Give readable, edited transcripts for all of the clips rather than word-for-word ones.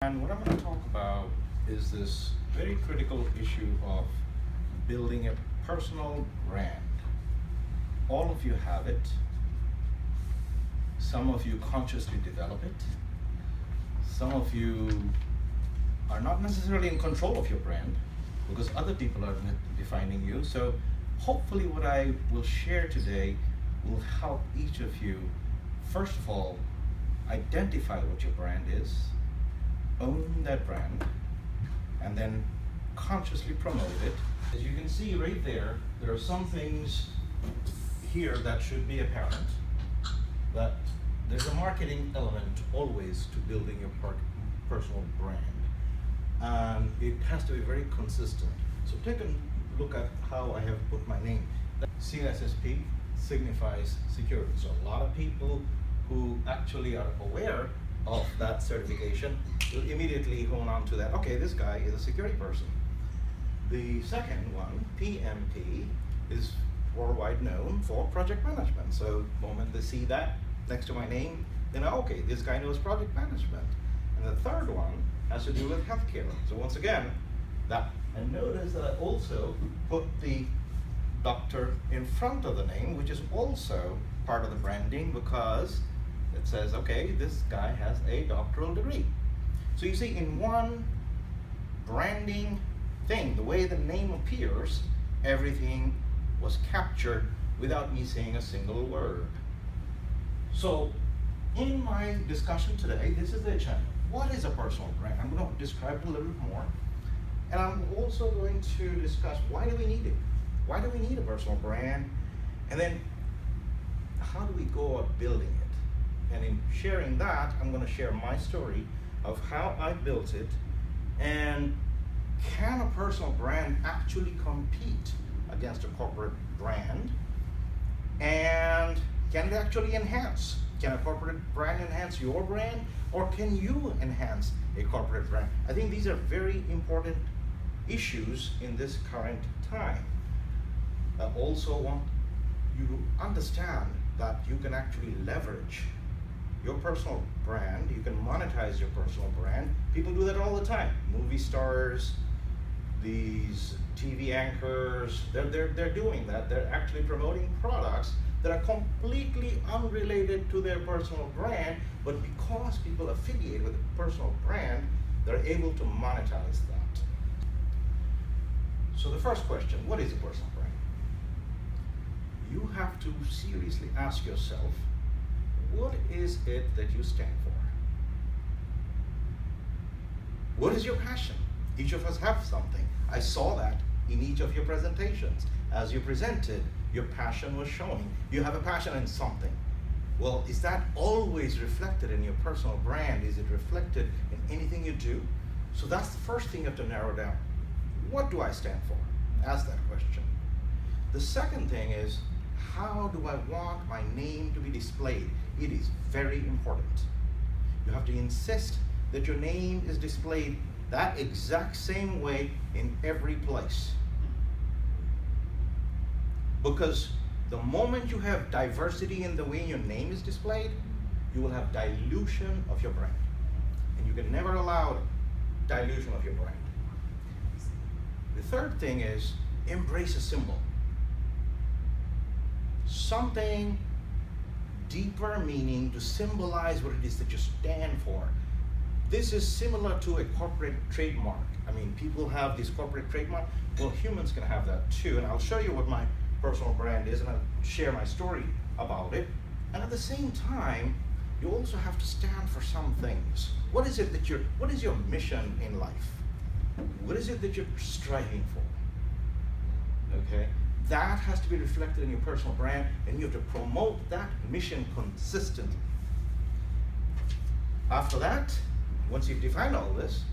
And what I'm going to talk about is this very critical issue of building a personal brand. All of you have it. Some of you consciously develop it. Some of you are not necessarily in control of your brand because other people are defining you. So hopefully what I will share today will help each of you, first of all, identify what your brand is, own that brand, and then consciously promote it. As you can see right there are some things here that should be apparent, that there's a marketing element always to building your personal brand, and it has to be very consistent. So take a look at how I have put my name. CSSP signifies security. So a lot of people who actually are aware of that certification will immediately hone on to that. Okay, this guy is a security person. The second one, PMP, is worldwide known for project management. So the moment they see that next to my name, they know, okay, this guy knows project management. And the third one has to do with healthcare. So once again, and notice that I also put the doctor in front of the name, which is also part of the branding, because it says, okay, this guy has a doctoral degree. So you see, in one branding thing, the way the name appears, everything was captured without me saying a single word. So in my discussion today, this is the agenda. What is a personal brand? I'm going to describe it a little bit more. And I'm also going to discuss, why do we need it? Why do we need a personal brand? And then how do we go about building it? And in sharing that, I'm going to share my story of how I built it, and can a personal brand actually compete against a corporate brand? And can it actually enhance? Can a corporate brand enhance your brand, or can you enhance a corporate brand? I think these are very important issues in this current time. I also want you to understand that you can actually leverage your personal brand. You can monetize your personal brand. People do that all the time. Movie stars, these TV anchors, they're doing that. They're actually promoting products that are completely unrelated to their personal brand, but because people affiliate with a personal brand, they're able to monetize that. So the first question, what is a personal brand? You have to seriously ask yourself, what is it that you stand for? What is your passion? Each of us have something. I saw that in each of your presentations. As you presented, your passion was showing. You have a passion in something. Well, is that always reflected in your personal brand? Is it reflected in anything you do? So that's the first thing you have to narrow down. What do I stand for? Ask that question. The second thing is, how do I want my name to be displayed? It is very important. You have to insist that your name is displayed that exact same way in every place. Because the moment you have diversity in the way your name is displayed, you will have dilution of your brand. And you can never allow dilution of your brand. The third thing is, embrace a symbol. Something deeper meaning to symbolize what it is that you stand for. This is similar to a corporate trademark. I mean, people have these corporate trademark. Well, humans can have that too. And I'll show you what my personal brand is, and I'll share my story about it. And at the same time, you also have to stand for some things. What is it that what is your mission in life? What is it that you're striving for? Okay? That has to be reflected in your personal brand, and you have to promote that mission consistently. After that, once you've defined all this,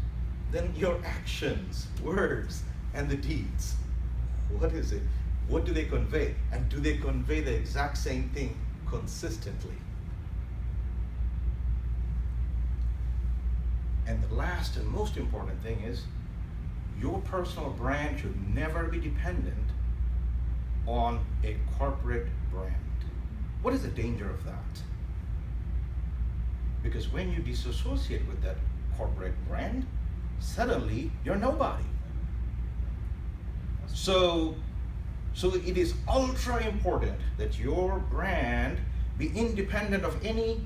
then your actions, words, and the deeds. What is it? What do they convey? And do they convey the exact same thing consistently? And the last and most important thing is, your personal brand should never be dependent on a corporate brand. What is the danger of that? Because when you disassociate with that corporate brand, suddenly you're nobody. So it is ultra important that your brand be independent of any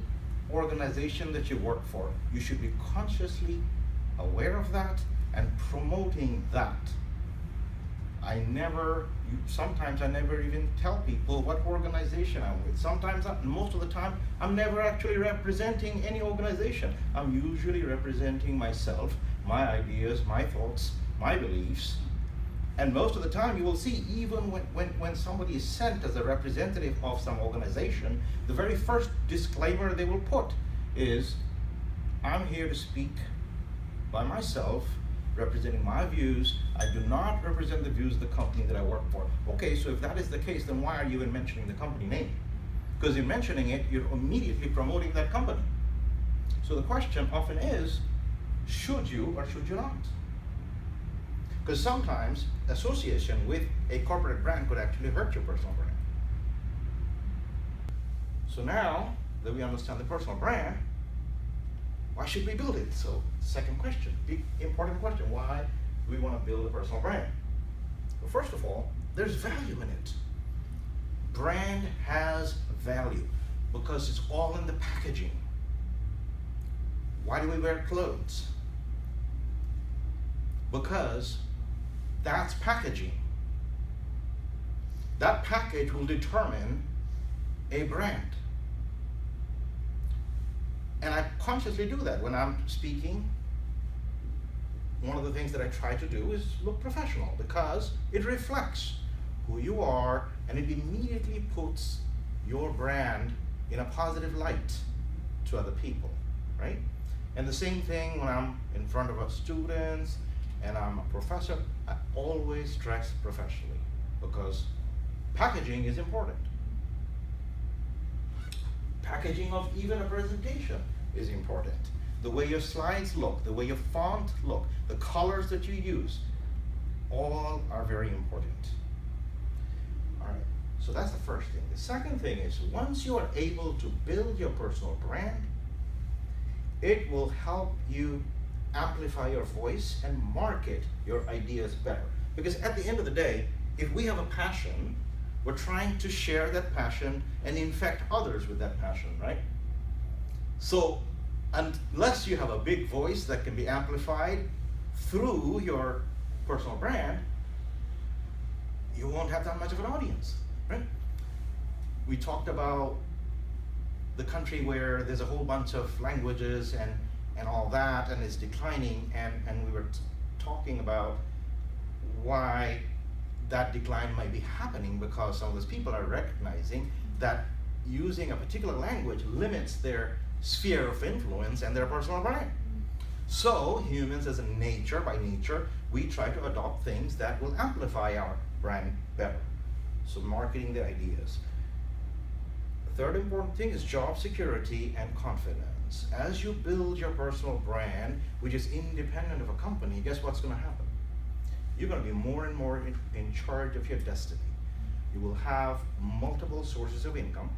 organization that you work for. You should be consciously aware of that and promoting that. Sometimes I never even tell people what organization I'm with. Sometimes, most of the time, I'm never actually representing any organization. I'm usually representing myself, my ideas, my thoughts, my beliefs. And most of the time, you will see, even when somebody is sent as a representative of some organization, the very first disclaimer they will put is, I'm here to speak by myself, representing my views. I do not represent the views of the company that I work for. Okay, so if that is the case, then why are you even mentioning the company name? Because in mentioning it, you're immediately promoting that company. So the question often is, should you or should you not? Because sometimes association with a corporate brand could actually hurt your personal brand. So now that we understand the personal brand, why should we build it? So, second question, big important question, why do we want to build a personal brand? Well, first of all, there's value in it. Brand has value because it's all in the packaging. Why do we wear clothes? Because that's packaging. That package will determine a brand. And I consciously do that when I'm speaking. One of the things that I try to do is look professional because it reflects who you are and it immediately puts your brand in a positive light to other people, right? And the same thing when I'm in front of students and I'm a professor, I always dress professionally because packaging is important. Packaging of even a presentation is important. The way your slides look, the way your font look, the colors that you use, all are very important. All right, so that's the first thing. The second thing is, once you are able to build your personal brand, it will help you amplify your voice and market your ideas better. Because at the end of the day, if we have a passion, we're trying to share that passion and infect others with that passion, right? So unless you have a big voice that can be amplified through your personal brand, you won't have that much of an audience, right? We talked about the country where there's a whole bunch of languages and all that, and it's declining, and we were talking about why that decline might be happening because some of those people are recognizing that using a particular language limits their sphere of influence and their personal brand. So humans by nature, we try to adopt things that will amplify our brand better. So marketing the ideas. The third important thing is job security and confidence. As you build your personal brand, which is independent of a company, guess what's going to happen? You're going to be more and more in charge of your destiny. You will have multiple sources of income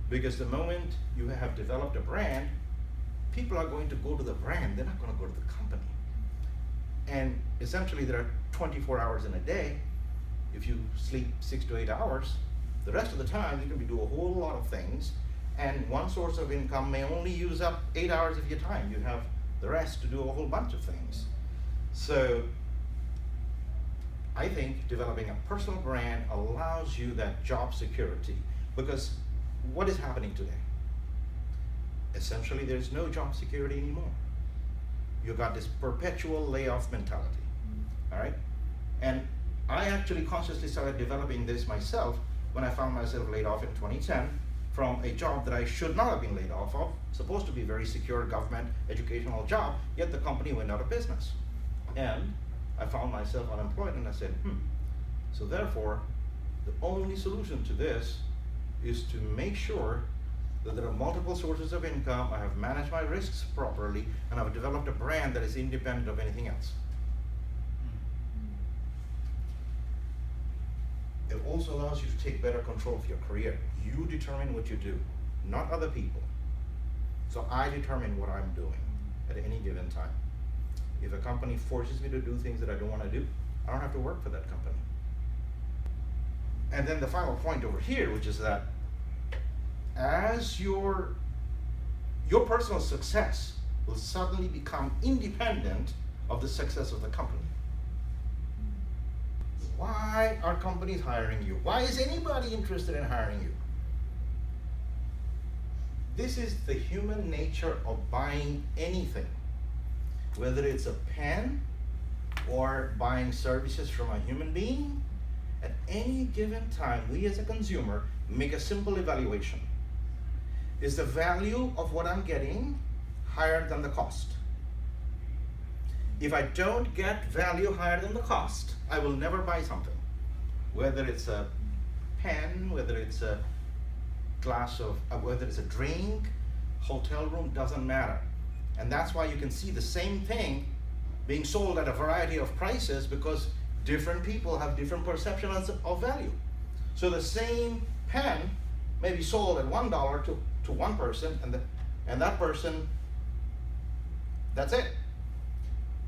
because the moment you have developed a brand, people are going to go to the brand, they're not going to go to the company. And essentially there are 24 hours in a day. If you sleep 6 to 8 hours, the rest of the time you can do a whole lot of things, and one source of income may only use up 8 hours of your time. You have the rest to do a whole bunch of things. So I think developing a personal brand allows you that job security, because what is happening today? Essentially, there's no job security anymore. You got this perpetual layoff mentality, all right? And I actually consciously started developing this myself when I found myself laid off in 2010 from a job that I should not have been laid off of, supposed to be a very secure government educational job, yet the company went out of business. And I found myself unemployed, and I said, so therefore, the only solution to this is to make sure that there are multiple sources of income, I have managed my risks properly, and I've developed a brand that is independent of anything else. It also allows you to take better control of your career. You determine what you do, not other people. So I determine what I'm doing, at any given time. If a company forces me to do things that I don't want to do, I don't have to work for that company. And then the final point over here, which is that as your personal success will suddenly become independent of the success of the company. Why are companies hiring you? Why is anybody interested in hiring you? This is the human nature of buying anything, whether it's a pen or buying services from a human being. At any given time, we as a consumer make a simple evaluation. Is the value of what I'm getting higher than the cost? If I don't get value higher than the cost, I will never buy something. Whether it's a pen, whether it's a glass of, whether it's a drink, hotel room, doesn't matter. And that's why you can see the same thing being sold at a variety of prices, because different people have different perceptions of value. So the same pen may be sold at $1 to one person, and that person, that's it.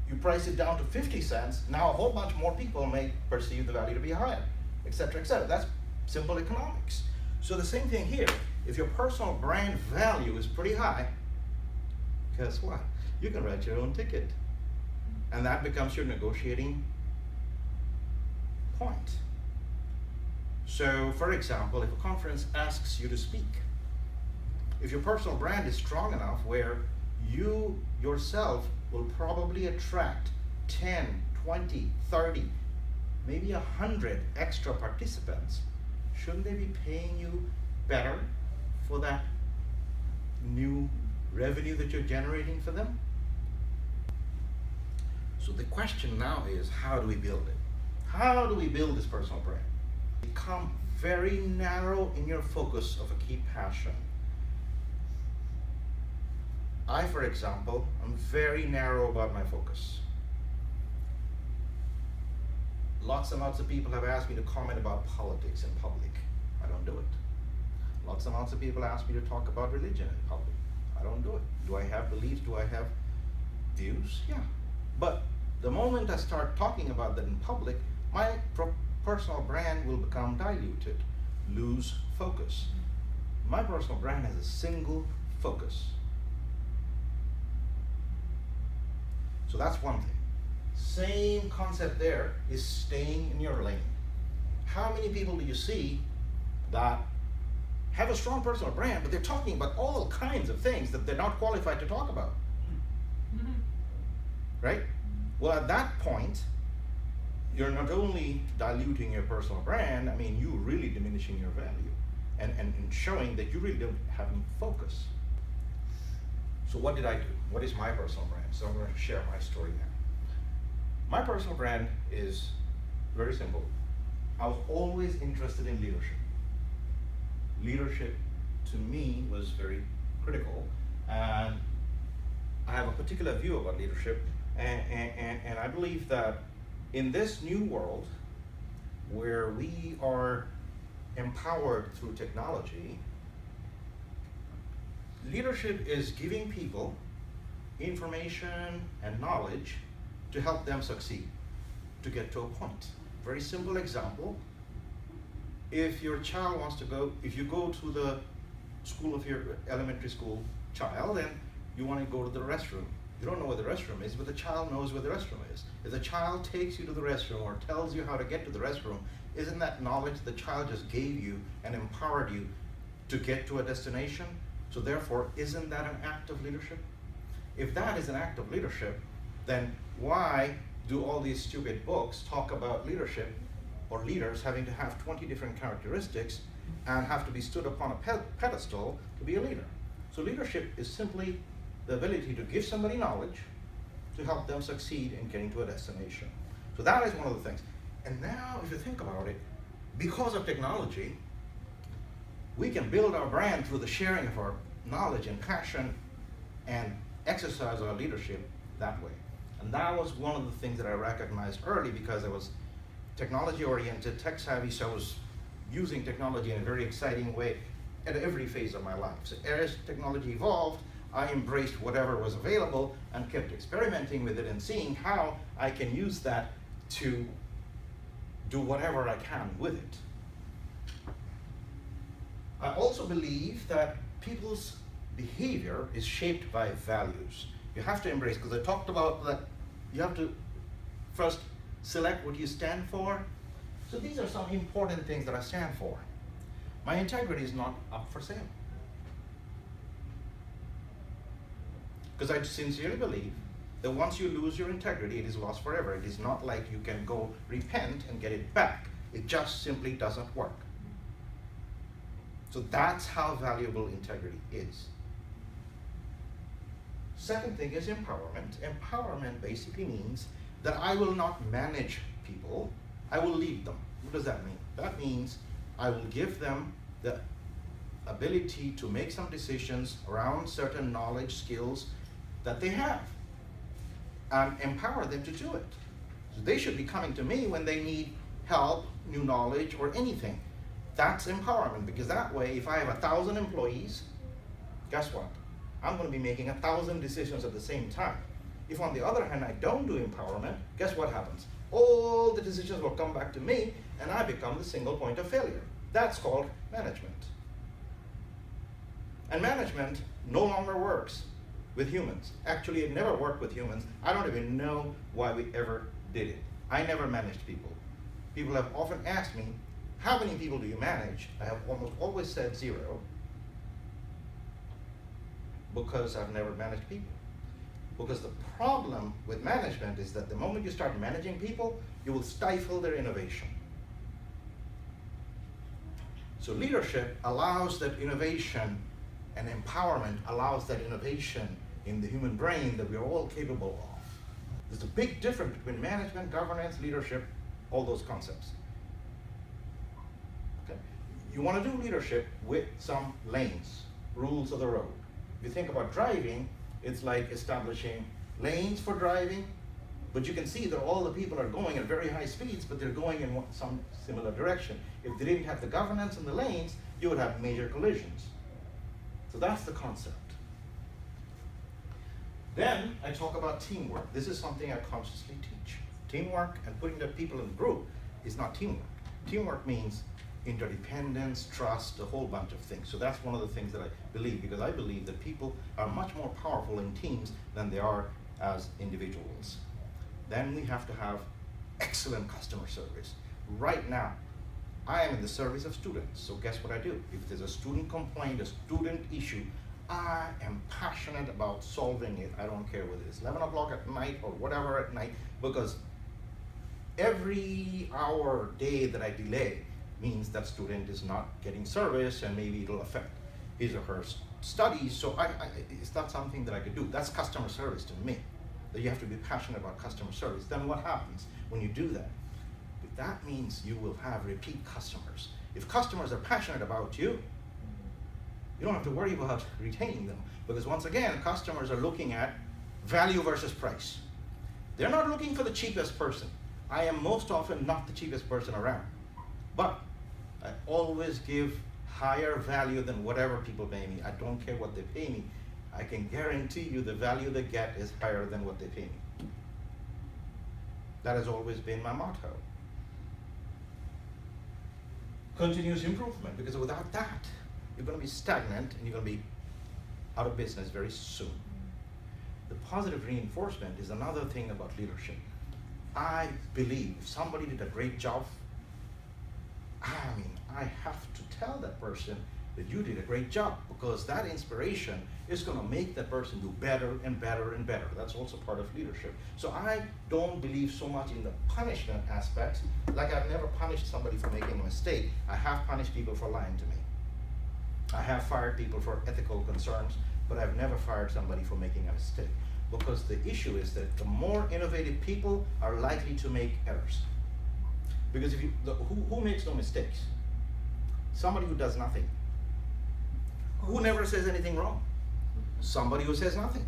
You price it down to 50 cents, now a whole bunch more people may perceive the value to be higher, etc., etc. That's simple economics. So the same thing here. If your personal brand value is pretty high, guess what? You can write your own ticket. And that becomes your negotiating point. So, for example, if a conference asks you to speak, if your personal brand is strong enough where you yourself will probably attract 10, 20, 30, maybe 100 extra participants, shouldn't they be paying you better for that new revenue that you're generating for them? So the question now is, how do we build it? How do we build this personal brand? Become very narrow in your focus of a key passion. I, for example, am very narrow about my focus. Lots and lots of people have asked me to comment about politics in public. I don't do it. Lots and lots of people ask me to talk about religion in public. I don't do it. Do I have beliefs? Do I have views? Yeah. But the moment I start talking about that in public, my personal brand will become diluted, lose focus. My personal brand has a single focus. So that's one thing. Same concept there is staying in your lane. How many people do you see that have a strong personal brand, but they're talking about all kinds of things that they're not qualified to talk about? Right? Well, at that point, you're not only diluting your personal brand, I mean, you're really diminishing your value and showing that you really don't have any focus. So what did I do? What is my personal brand? So I'm going to share my story now. My personal brand is very simple. I was always interested in leadership. Leadership to me was very critical, and I have a particular view about leadership, and I believe that in this new world where we are empowered through technology, leadership is giving people information and knowledge to help them succeed, to get to a point. Very simple example. If your child wants to go, if you go to the school of your elementary school child and you want to go to the restroom, you don't know where the restroom is, but the child knows where the restroom is. If the child takes you to the restroom or tells you how to get to the restroom, isn't that knowledge the child just gave you and empowered you to get to a destination? So therefore, isn't that an act of leadership? If that is an act of leadership, then why do all these stupid books talk about leadership or leaders having to have 20 different characteristics and have to be stood upon a pedestal to be a leader? So leadership is simply the ability to give somebody knowledge to help them succeed in getting to a destination. So that is one of the things. And now, if you think about it, because of technology, we can build our brand through the sharing of our knowledge and passion and exercise our leadership that way. And that was one of the things that I recognized early, because I was technology oriented, tech savvy, so I was using technology in a very exciting way at every phase of my life. So as technology evolved, I embraced whatever was available and kept experimenting with it and seeing how I can use that to do whatever I can with it. I also believe that people's behavior is shaped by values. You have to embrace, because I talked about that you have to first select what you stand for. So these are some important things that I stand for. My integrity is not up for sale. Because I sincerely believe that once you lose your integrity, it is lost forever. It is not like you can go repent and get it back. It just simply doesn't work. So that's how valuable integrity is. Second thing is empowerment. Empowerment basically means that I will not manage people, I will lead them. What does that mean? That means I will give them the ability to make some decisions around certain knowledge, skills that they have, and empower them to do it. So they should be coming to me when they need help, new knowledge, or anything. That's empowerment, because that way, if I have 1,000 employees, guess what? I'm going to be making 1,000 decisions at the same time. If on the other hand I don't do empowerment, guess what happens? All the decisions will come back to me and I become the single point of failure. That's called management. And management no longer works with humans. Actually, it never worked with humans. I don't even know why we ever did it. I never managed people. People have often asked me, how many people do you manage? I have almost always said 0, because I've never managed people. Because the problem with management is that the moment you start managing people, you will stifle their innovation. So leadership allows that innovation, and empowerment allows that innovation in the human brain that we're all capable of. There's a big difference between management, governance, leadership, all those concepts. Okay. You want to do leadership with some lanes, rules of the road. If you think about driving, it's like establishing lanes for driving, but you can see that all the people are going at very high speeds, but they're going in some similar direction. If they didn't have the governance and the lanes, you would have major collisions. So that's the concept. Then I talk about teamwork. This is something I consciously teach. Teamwork and putting the people in a group is not teamwork. Teamwork means interdependence, trust, a whole bunch of things. So that's one of the things that I believe, because I believe that people are much more powerful in teams than they are as individuals. Then we have to have excellent customer service. Right now, I am in the service of students, so guess what I do? If there's a student complaint, a student issue, I am passionate about solving it. I don't care whether it's 11 o'clock at night or whatever at night, because every hour, day that I delay means that student is not getting service, and maybe it'll affect his or her studies. So it's not something that I could do. That's customer service to me, that you have to be passionate about customer service. Then what happens when you do that? That means you will have repeat customers. If customers are passionate about you, you don't have to worry about retaining them, because once again, customers are looking at value versus price. They're not looking for the cheapest person. I am most often not the cheapest person around, but I always give higher value than whatever people pay me. I don't care what they pay me. I can guarantee you the value they get is higher than what they pay me. That has always been my motto. Continuous improvement, because without that, you're going to be stagnant and you're going to be out of business very soon. The positive reinforcement is another thing about leadership. I believe if somebody did a great job, I have to tell that person that you did a great job, because that inspiration is going to make that person do better and better and better. That's also part of leadership. So I don't believe so much in the punishment aspect. Like, I've never punished somebody for making a mistake. I have punished people for lying to me. I have fired people for ethical concerns, but I've never fired somebody for making a mistake. Because the issue is that the more innovative people are likely to make errors. Because if who makes no mistakes? Somebody who does nothing. Who never says anything wrong? Somebody who says nothing.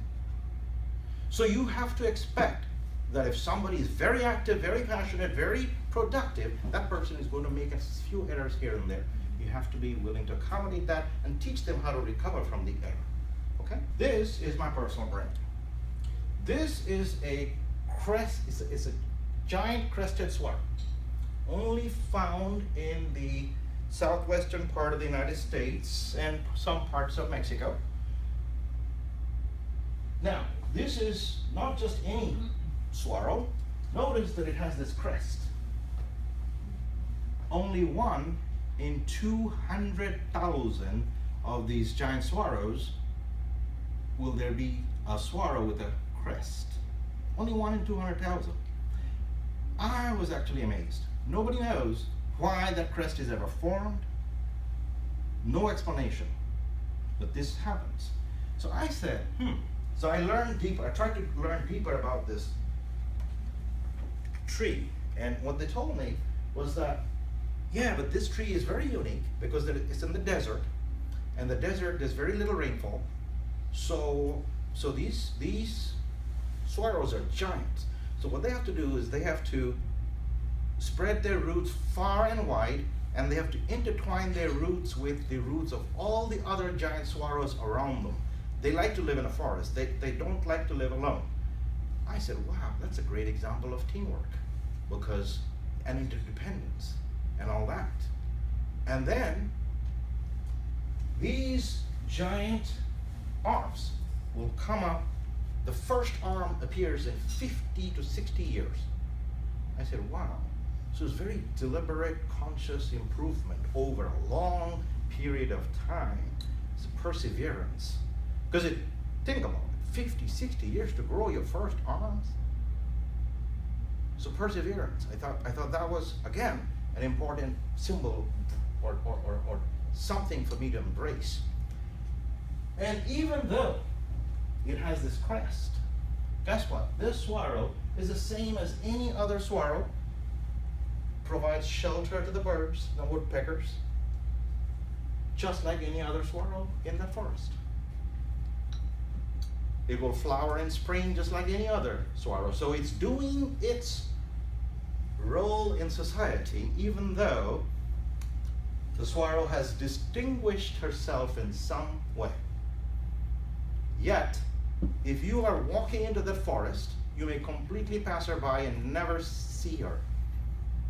So you have to expect that if somebody is very active, very passionate, very productive, that person is going to make a few errors here and there. You have to be willing to accommodate that and teach them how to recover from the error. Okay? This is my personal brand. This is a crest, it's a giant crested swallow, only found in the southwestern part of the United States and some parts of Mexico. Now, this is not just any swallow. Notice that it has this crest. Only 1 in 200,000 of these giant swallows will there be a swallow with a crest. Only 1 in 200,000. I was actually amazed. Nobody knows why that crest is ever formed. No explanation. But this happens. So I said, So I learned deeper. I tried to learn deeper about this tree. And what they told me was that, yeah, but this tree is very unique because it's in the desert. And the desert, there's very little rainfall. So these swallows are giant. So what they have to do is they have to spread their roots far and wide, and they have to intertwine their roots with the roots of all the other giant swallows around them. They like to live in a forest. They don't like to live alone. I said, wow, that's a great example of teamwork, because and interdependence and all that. And then these giant arms will come up. The first arm appears in 50 to 60 years. I said, wow. So it's very deliberate, conscious improvement over a long period of time. It's perseverance. Because think about it, 50, 60 years to grow your first arms. So perseverance. I thought that was, again, an important symbol or something for me to embrace. And even though it has this crest, guess what? This swallow is the same as any other swallow. Provides shelter to the birds, the woodpeckers, just like any other swallow in the forest. It will flower in spring just like any other swallow. So it's doing its role in society, even though the swallow has distinguished herself in some way. Yet, if you are walking into the forest, you may completely pass her by and never see her,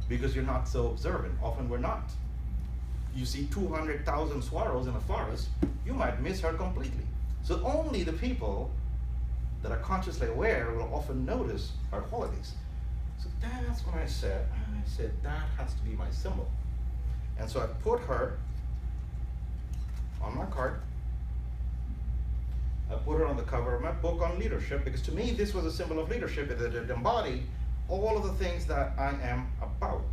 because you're not so observant. Often we're not. You see 200,000 swallows in a forest, you might miss her completely. So only the people that are consciously aware will often notice her qualities. So that's when I said that has to be my symbol. And so I put her on my card. I put her on the cover of my book on leadership, because to me this was a symbol of leadership, that it embodied all of the things that I am about.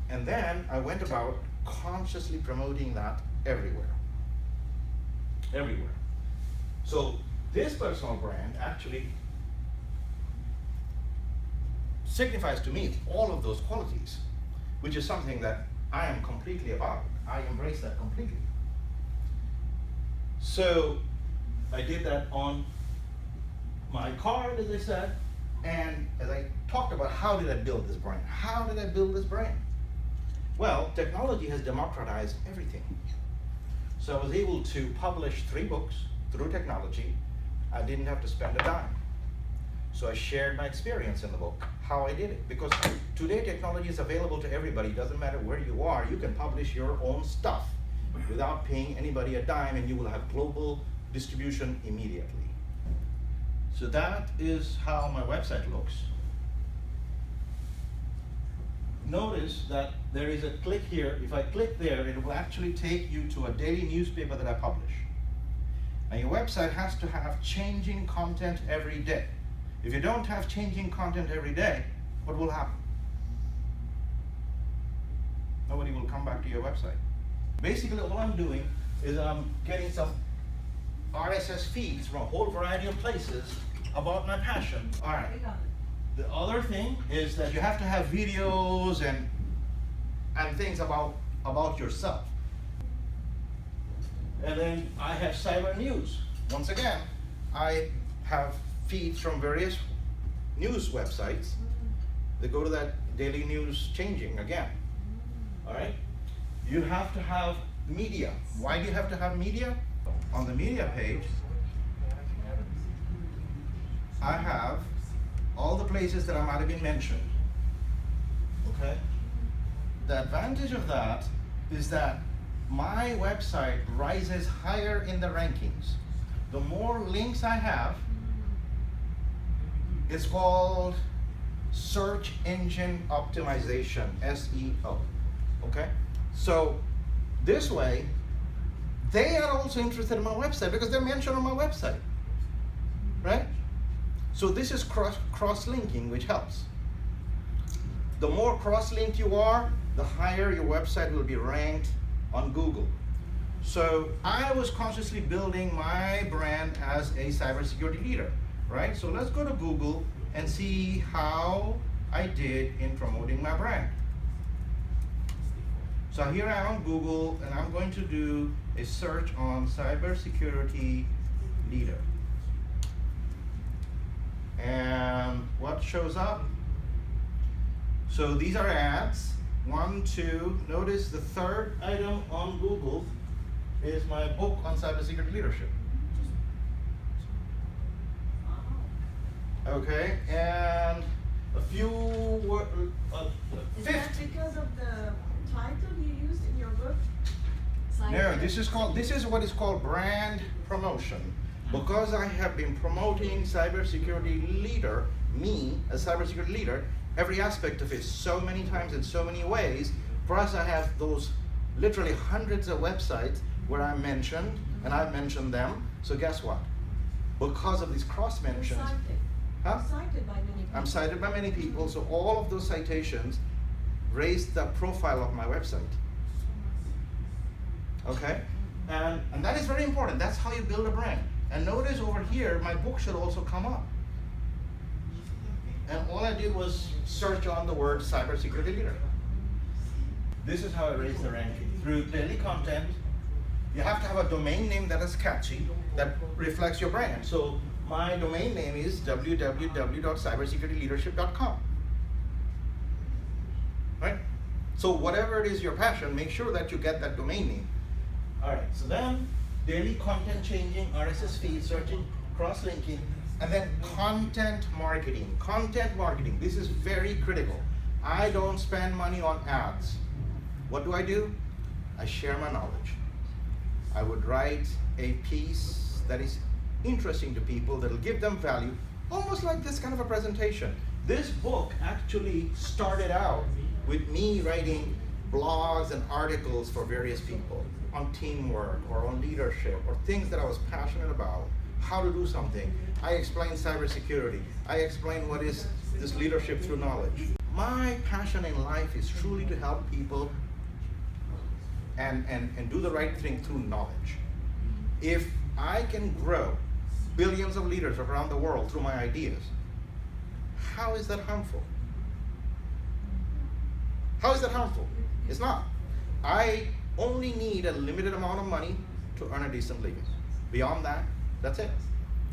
And then I went about consciously promoting that everywhere. Everywhere. So this personal brand actually signifies to me all of those qualities, which is something that I am completely about. I embrace that completely. So I did that on my card, as I said, and as I talked about, how did I build this brand? How did I build this brand? Well, technology has democratized everything. So I was able to publish 3 books through technology. I didn't have to spend a dime. So I shared my experience in the book, how I did it. Because today technology is available to everybody. It doesn't matter where you are. You can publish your own stuff without paying anybody a dime, and you will have global distribution immediately. So that is how my website looks. Notice that there is a click here. If I click there, it will actually take you to a daily newspaper that I publish. Now your website has to have changing content every day. If you don't have changing content every day, what will happen? Nobody will come back to your website. Basically, all I'm doing is I'm getting some RSS feeds from a whole variety of places about my passion. All right. The other thing is that you have to have videos and things about yourself. And then I have cyber news. Once again, I have feeds from various news websites that go to that daily news changing again. All right? You have to have media. Why do you have to have media? On the media page, I have all the places that I might have been mentioned. Okay? The advantage of that is that my website rises higher in the rankings. The more links I have, it's called search engine optimization, SEO. Okay? So this way, they are also interested in my website because they're mentioned on my website. Right? So this is cross-linking, which helps. The more cross-linked you are, the higher your website will be ranked on Google. So I was consciously building my brand as a cybersecurity leader, right? So let's go to Google and see how I did in promoting my brand. So here I am on Google, and I'm going to do a search on cybersecurity leader. And what shows up? So these are ads. 1, 2. Notice the third item on Google is my book on cybersecurity leadership. Okay, and a few Is that because of the title you used in your book? No, this is what is called brand promotion. Because I have been promoting cybersecurity leader, me as cybersecurity leader, every aspect of it so many times in so many ways. Plus I have those literally hundreds of websites where I'm mentioned, and I've mentioned them. So guess what? Because of these cross mentions, Cited by many people. I'm cited by many people, so all of those citations raise the profile of my website. Okay? And that is very important. That's how you build a brand. And notice over here, my book should also come up. And all I did was search on the word cybersecurity leader. This is how I raise the ranking. Through daily content, you have to have a domain name that is catchy, that reflects your brand. So my domain name is www.cybersecurityleadership.com. Right? So whatever it is your passion, make sure that you get that domain name. All right, so then daily content changing, RSS feed searching, cross-linking, and then content marketing. Content marketing, this is very critical. I don't spend money on ads. What do? I share my knowledge. I would write a piece that is interesting to people, that'll give them value, almost like this kind of a presentation. This book actually started out with me writing blogs and articles for various people on teamwork or on leadership or things that I was passionate about, how to do something. I explained cybersecurity. I explained what is this leadership through knowledge. My passion in life is truly to help people and do the right thing through knowledge. If I can grow billions of leaders around the world through my ideas, how is that harmful? How is that harmful? It's not. I only need a limited amount of money to earn a decent living. Beyond that, that's it.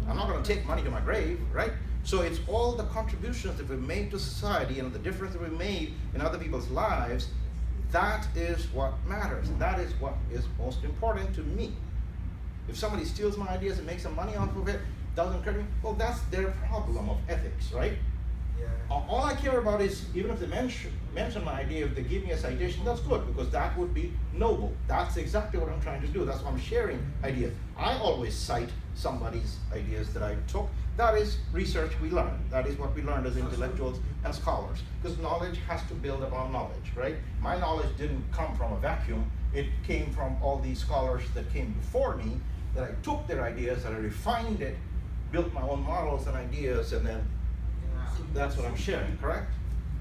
I'm not going to take money to my grave, right? So it's all the contributions that we made to society and the difference that we made in other people's lives. That is what matters. That is what is most important to me. If somebody steals my ideas and makes some money off of it, doesn't credit me, well, that's their problem of ethics, right? Yeah. All I care about is, even if they mention my idea, if they give me a citation, that's good, because that would be noble. That's exactly what I'm trying to do. That's why I'm sharing ideas. I always cite somebody's ideas that I took. That is research we learn. That is what we learned as intellectuals and scholars, because knowledge has to build upon knowledge, right? My knowledge didn't come from a vacuum. It came from all these scholars that came before me, that I took their ideas and I refined it, built my own models and ideas, and then that's what I'm sharing, correct?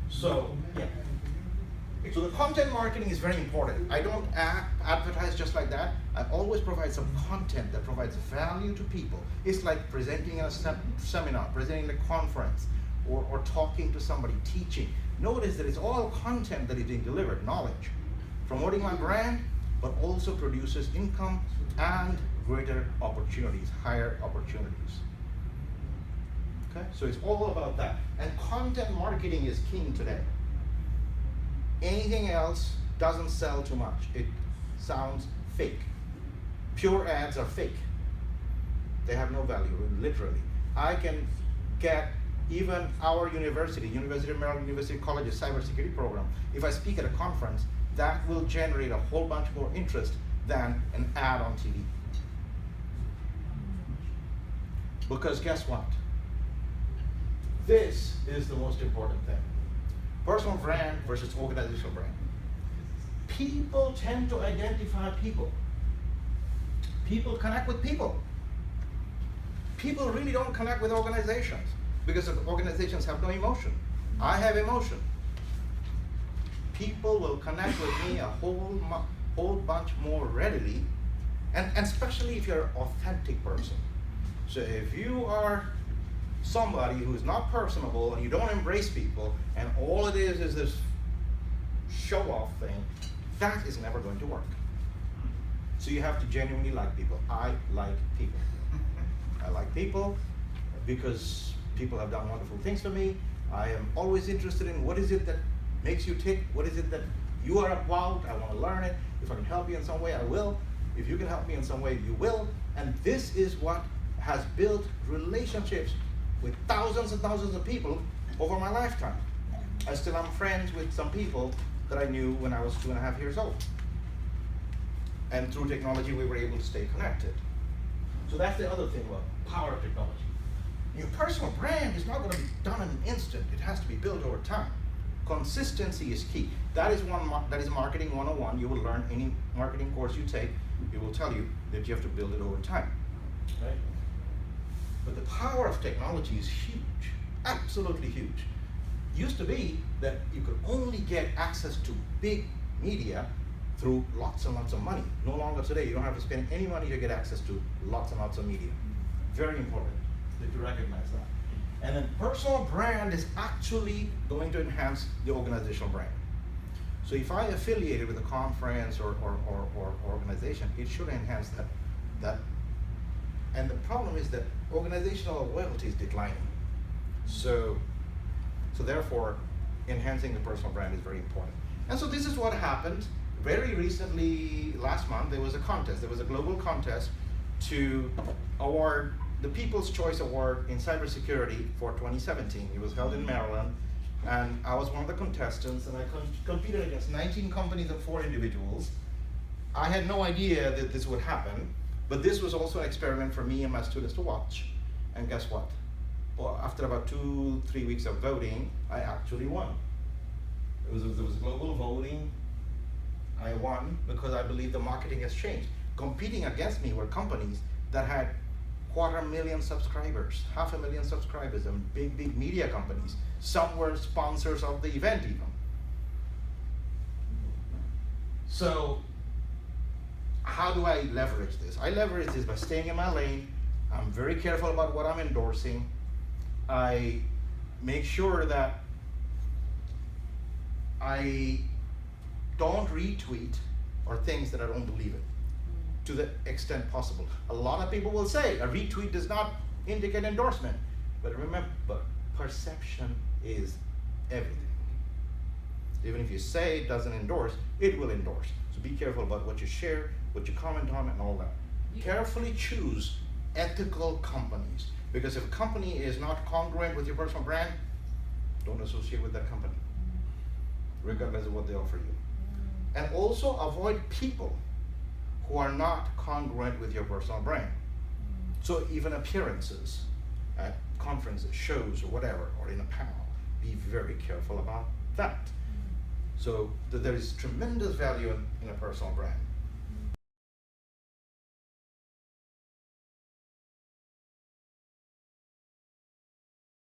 So, yeah. So the content marketing is very important. I don't advertise just like that. I always provide some content that provides value to people. It's like presenting at a seminar, presenting at a conference, or talking to somebody, teaching. Notice that it's all content that is being delivered, knowledge. Promoting my brand, but also produces income and greater opportunities, higher opportunities. Okay? So it's all about that. And content marketing is king today. Anything else doesn't sell too much. It sounds fake. Pure ads are fake. They have no value, literally. I can get even our university, University of Maryland University College's cybersecurity program, if I speak at a conference, that will generate a whole bunch more interest than an ad on TV. Because guess what? This is the most important thing. Personal brand versus organizational brand. People tend to identify people. People connect with people. People really don't connect with organizations because organizations have no emotion. I have emotion. People will connect with me a whole bunch more readily, and especially if you're an authentic person. So if you are somebody who is not personable and you don't embrace people, and all it is this show-off thing, that is never going to work. So you have to genuinely like people. I like people. I like people because people have done wonderful things for me. I am always interested in what is it that makes you tick, what is it that you are about, I want to learn it. If I can help you in some way, I will. If you can help me in some way, you will. And this is what has built relationships with thousands and thousands of people over my lifetime. I still am friends with some people that I knew when I was 2.5 years old. And through technology, we were able to stay connected. So that's the other thing about power of technology. Your personal brand is not going to be done in an instant. It has to be built over time. Consistency is key. That is marketing 101. You will learn any marketing course you take. It will tell you that you have to build it over time. Right? But the power of technology is huge, absolutely huge. Used to be that you could only get access to big media through lots and lots of money. No longer today. You don't have to spend any money to get access to lots and lots of media. Very important that you recognize that. And then personal brand is actually going to enhance the organizational brand. So if I affiliated with a conference or organization, it should enhance that. And the problem is that organizational loyalty is declining. So therefore, enhancing the personal brand is very important. And so this is what happened. Very recently, last month, there was a contest. There was a global contest to award the People's Choice Award in Cybersecurity for 2017. It was held in Maryland, and I was one of the contestants, and I competed against 19 companies and 4 individuals. I had no idea that this would happen, but this was also an experiment for me and my students to watch. And guess what? Well, after about 2-3 weeks of voting, I actually won. There was global voting. I won because I believe the marketing has changed. Competing against me were companies that had 250,000 subscribers, 500,000 subscribers, and big media companies. Some were sponsors of the event even. So how do I leverage this? I leverage this by staying in my lane. I'm very careful about what I'm endorsing. I make sure that I don't retweet or things that I don't believe in to the extent possible. A lot of people will say a retweet does not indicate endorsement, but remember, perception is everything. Even if you say it doesn't endorse, it will endorse. So be careful about what you share, what you comment on, and all that. Carefully choose ethical companies, because if a company is not congruent with your personal brand, don't associate with that company, regardless of what they offer you. And also avoid people who are not congruent with your personal brand. So even appearances at conferences, shows, or whatever, or in a panel, be very careful about that. So there is tremendous value in a personal brand.